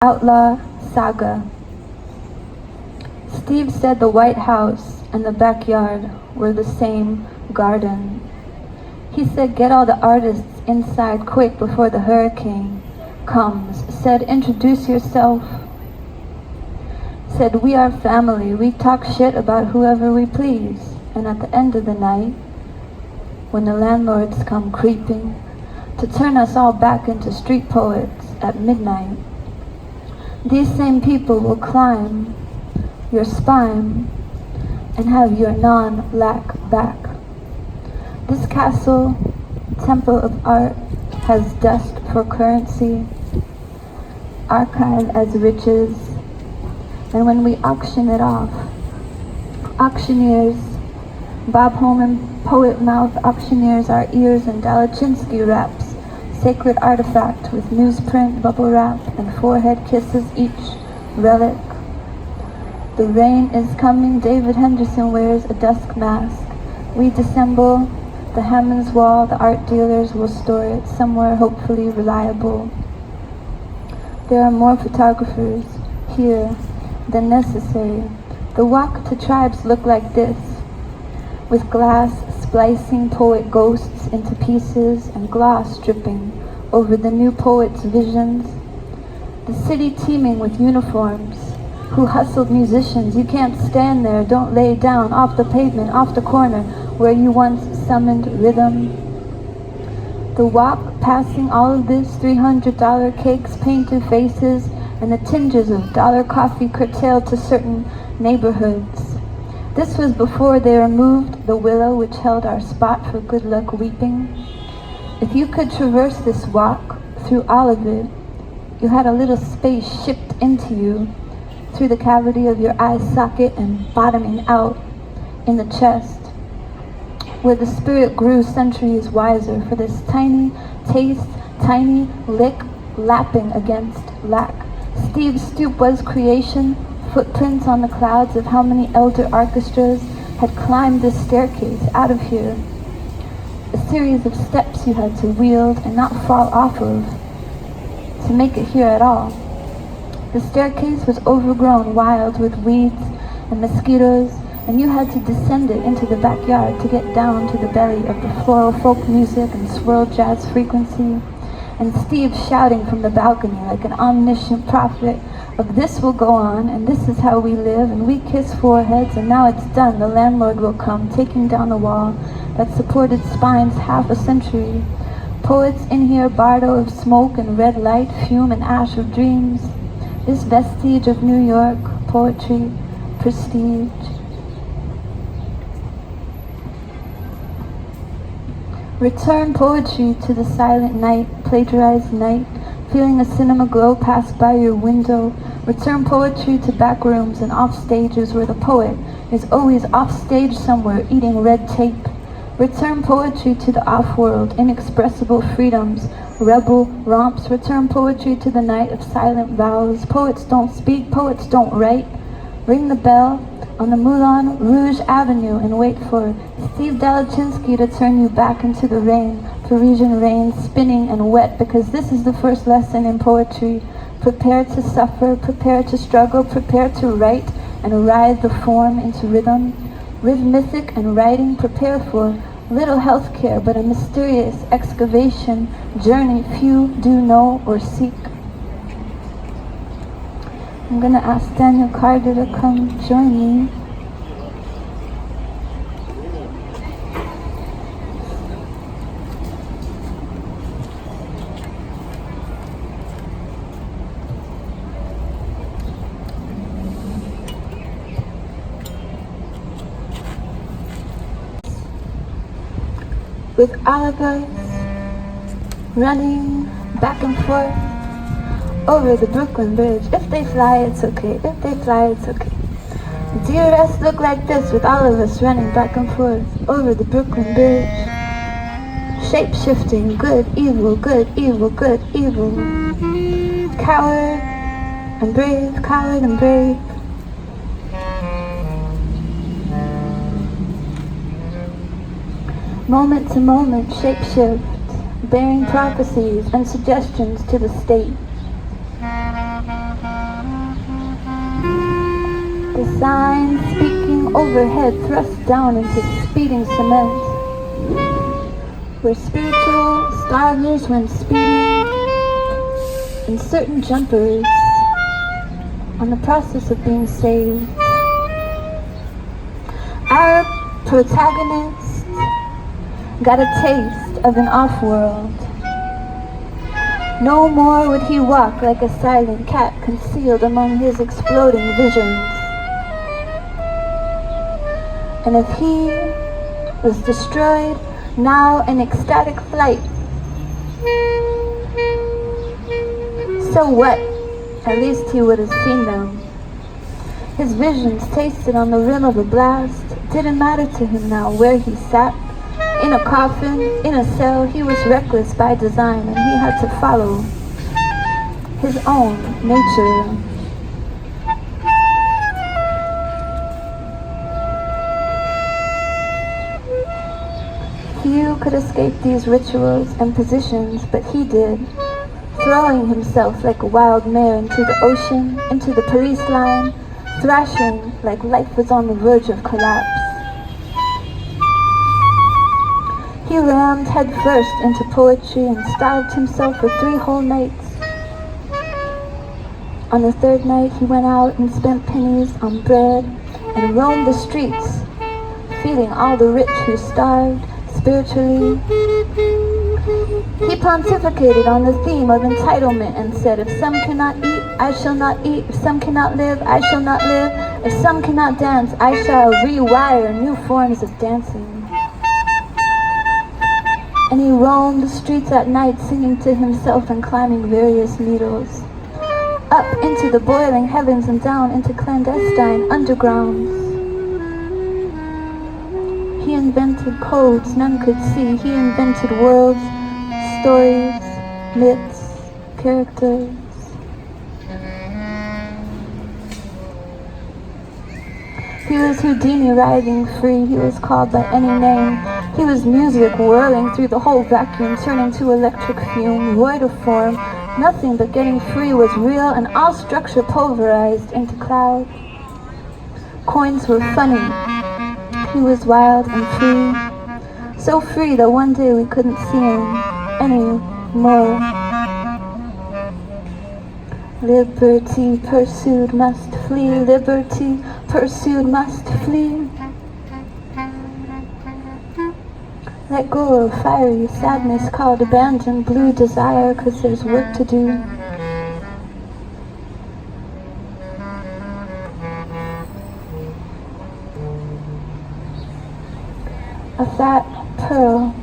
Outlaw Saga. Steve said the White House and the backyard were the same garden. He said get all the artists inside quick before the hurricane comes. Said introduce yourself. Said we are family, we talk shit about whoever we please. And at the end of the night, when the landlords come creeping to turn us all back into street poets at midnight, these same people will climb your spine and have your non-lack back. This castle, temple of art, has dust for currency, archive as riches, and when we auction it off, auctioneers, Bob Holman, poet mouth auctioneers, our ears and Dalachinsky wraps, sacred artifact with newsprint, bubble wrap, and forehead kisses each relic. The rain is coming, David Henderson wears a dusk mask. We dissemble the Hammond's wall, the art dealers will store it somewhere hopefully reliable. There are more photographers here than necessary. The walk to tribes look like this, with glass splicing poet ghosts into pieces and gloss dripping over the new poet's visions. The city teeming with uniforms, who hustled musicians. You can't stand there, don't lay down, off the pavement, off the corner, where you once summoned rhythm. The walk passing all of this, $300 cakes, painted faces, and the tinges of dollar coffee curtailed to certain neighborhoods. This was before they removed the willow which held our spot for good luck weeping. If you could traverse this walk through all of it, you had a little space shipped into you through the cavity of your eye socket and bottoming out in the chest, where the spirit grew centuries wiser for this tiny taste, tiny lick lapping against lack. Steve's stoop was creation, footprints on the clouds of how many elder orchestras had climbed this staircase out of here. A series of steps you had to wield and not fall off of to make it here at all. The staircase was overgrown wild with weeds and mosquitoes, and you had to descend it into the backyard to get down to the belly of the floral folk music and swirl jazz frequency. And Steve shouting from the balcony like an omniscient prophet of this will go on, and this is how we live, and we kiss foreheads, and now it's done. The landlord will come, taking down the wall that supported spines half a century. Poets in here, bardo of smoke and red light, fume and ash of dreams. This vestige of New York, poetry, prestige. Return poetry to the silent night, plagiarized night, feeling a cinema glow pass by your window. Return poetry to back rooms and off stages where the poet is always off stage somewhere eating red tape. Return poetry to the off-world, inexpressible freedoms, rebel romps. Return poetry to the night of silent vows. Poets don't speak, poets don't write. Ring the bell on the Moulin Rouge Avenue and wait for Steve Dalachinsky to turn you back into the rain, Parisian rain, spinning and wet, because this is the first lesson in poetry. Prepare to suffer, prepare to struggle, prepare to write and ride the form into rhythm. Rhythmic and writing, prepare for little healthcare, but a mysterious excavation journey few do know or seek. I'm gonna ask Daniel Carter to come join me. With all of us running back and forth over the Brooklyn Bridge. If they fly, it's okay. If they fly, it's okay. DRS look like this with all of us running back and forth over the Brooklyn Bridge. Shape-shifting, good, evil, good, evil, good, evil. Coward and brave, coward and brave. Moment to moment, shape-shift, bearing prophecies and suggestions to the state. The sign speaking overhead thrust down into speeding cement, where spiritual starvers went speeding, and certain jumpers on the process of being saved. Our protagonist got a taste of an off-world. No more would he walk like a silent cat concealed among his exploding visions. And if he was destroyed, now in ecstatic flight, so what? At least he would have seen them. His visions tasted on the rim of a blast. Didn't matter to him now where he sat. In a coffin, in a cell, he was reckless by design, and he had to follow his own nature. Few could escape these rituals and positions, but he did, throwing himself like a wild mare into the ocean, into the police line, thrashing like life was on the verge of collapse. He rammed headfirst into poetry and starved himself for 3 whole nights. On the 3rd night, he went out and spent pennies on bread and roamed the streets, feeding all the rich who starved spiritually. He pontificated on the theme of entitlement and said, if some cannot eat, I shall not eat. If some cannot live, I shall not live. If some cannot dance, I shall rewire new forms of dancing. And he roamed the streets at night, singing to himself and climbing various needles, up into the boiling heavens and down into clandestine undergrounds. He invented codes none could see. He invented worlds, stories, myths, characters. He was Houdini writhing free. He was called by any name. He was music whirling through the whole vacuum, turning to electric fume, void of form. Nothing but getting free was real, and all structure pulverized into cloud. Coins were funny. He was wild and free. So free that one day we couldn't see him anymore. Liberty pursued must flee. Liberty pursued must flee. Let go of fiery sadness called abandoned blue desire, 'cause there's work to do. A fat pearl,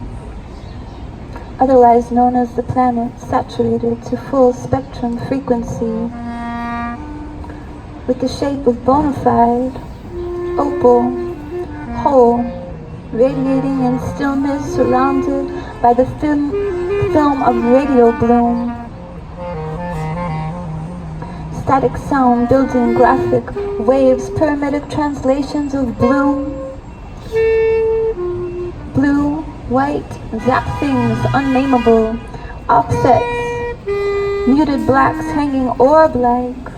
otherwise known as the planet, saturated to full spectrum frequency, with the shape of bona fide, opal, whole, radiating in stillness, surrounded by the film of radio bloom. Static sound building graphic waves, pyramidic translations of bloom. Blue, white, zap things unnameable, offsets, muted blacks hanging orb-like,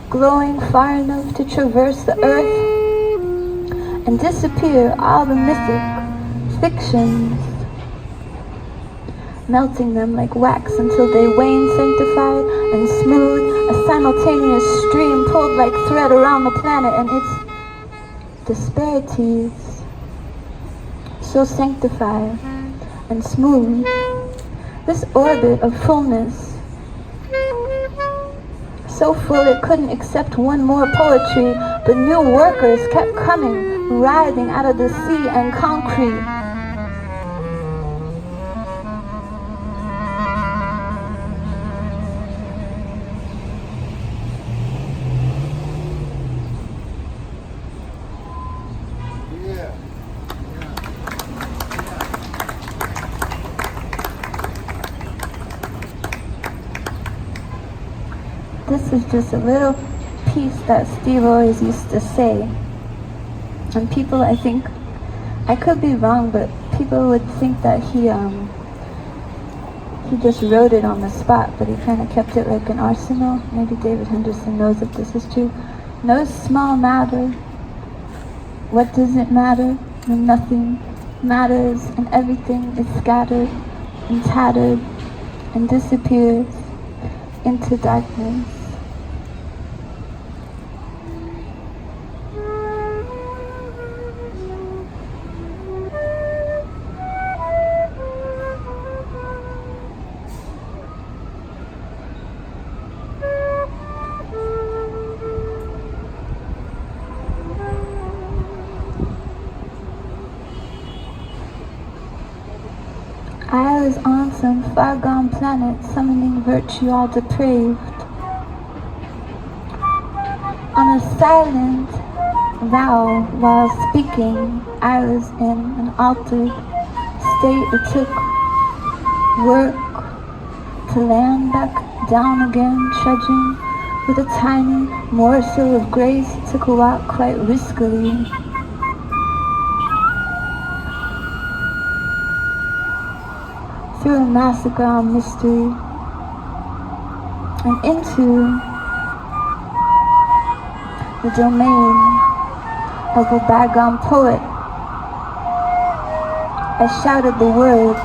glowing far enough to traverse the earth and disappear all the mythic fictions, melting them like wax until they wane sanctified and smooth, a simultaneous stream pulled like thread around the planet and its disparities, so sanctified and smooth. This orbit of fullness, so full it couldn't accept one more poetry, but new workers kept coming, writhing out of the sea and concrete. This is just a little piece that Steve always used to say. And people, I think, I could be wrong, but people would think that he just wrote it on the spot, but he kind of kept it like an arsenal. Maybe David Henderson knows if this is true. no small matter. What does it matter when nothing matters and everything is scattered and tattered and disappears into darkness? I was on some far-gone planet, summoning virtue all depraved. On a silent vow while speaking, I was in an altered state. It took work to land back down again, trudging with a tiny morsel of grace. It took a walk quite riskily. Through a massacre on mystery and into the domain of a bygone poet. I shouted the words.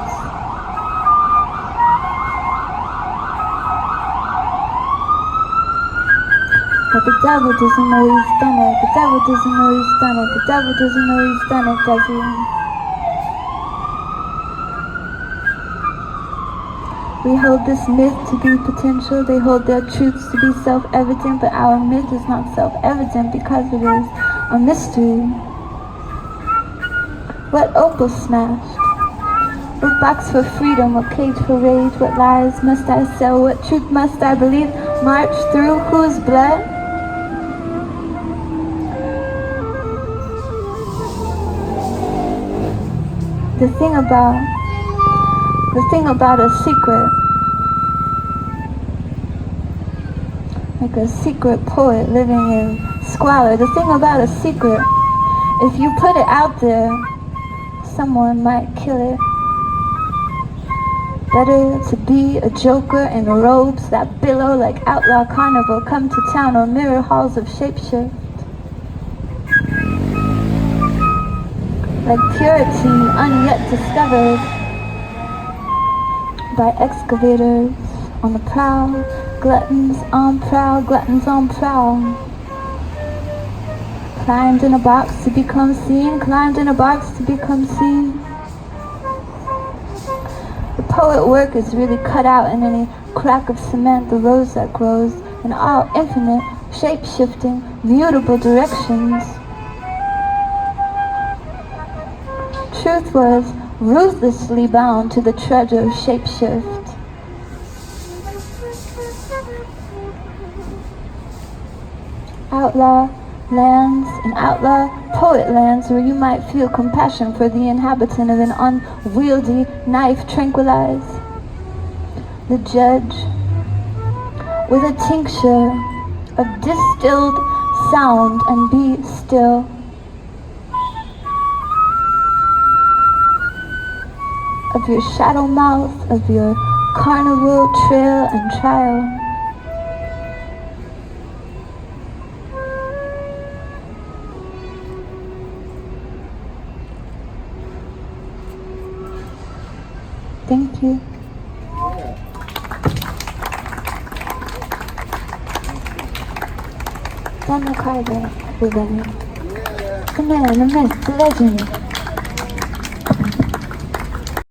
But the devil doesn't know he's done it. The devil doesn't know he's done it. The devil doesn't know he's done it, does he? We hold this myth to be potential. They hold their truths to be self-evident, but our myth is not self-evident because it is a mystery. What opal smashed? What box for freedom? What cage for rage? What lies must I sell? What truth must I believe? March through whose blood? The thing about a secret, like a secret poet living in squalor. The thing about a secret, if you put it out there, someone might kill it. Better to be a joker in robes that billow like outlaw carnival, come to town or mirror halls of shapeshift. Like purity unyet discovered by excavators on the prowl, gluttons on prowl, gluttons on prowl. Climbed in a box to become seen, climbed in a box to become seen. The poet work is really cut out in any crack of cement, the rose that grows in all infinite, shape-shifting, mutable directions. Truth was ruthlessly bound to the treasure of shapeshift. Outlaw lands and outlaw poet lands where you might feel compassion for the inhabitant of an unwieldy knife tranquilize the judge with a tincture of distilled sound and be still. Of your shadow mouth, of your carnival trail and trial. Thank you. Daniel Carter, everybody. The man, the myth, the legend.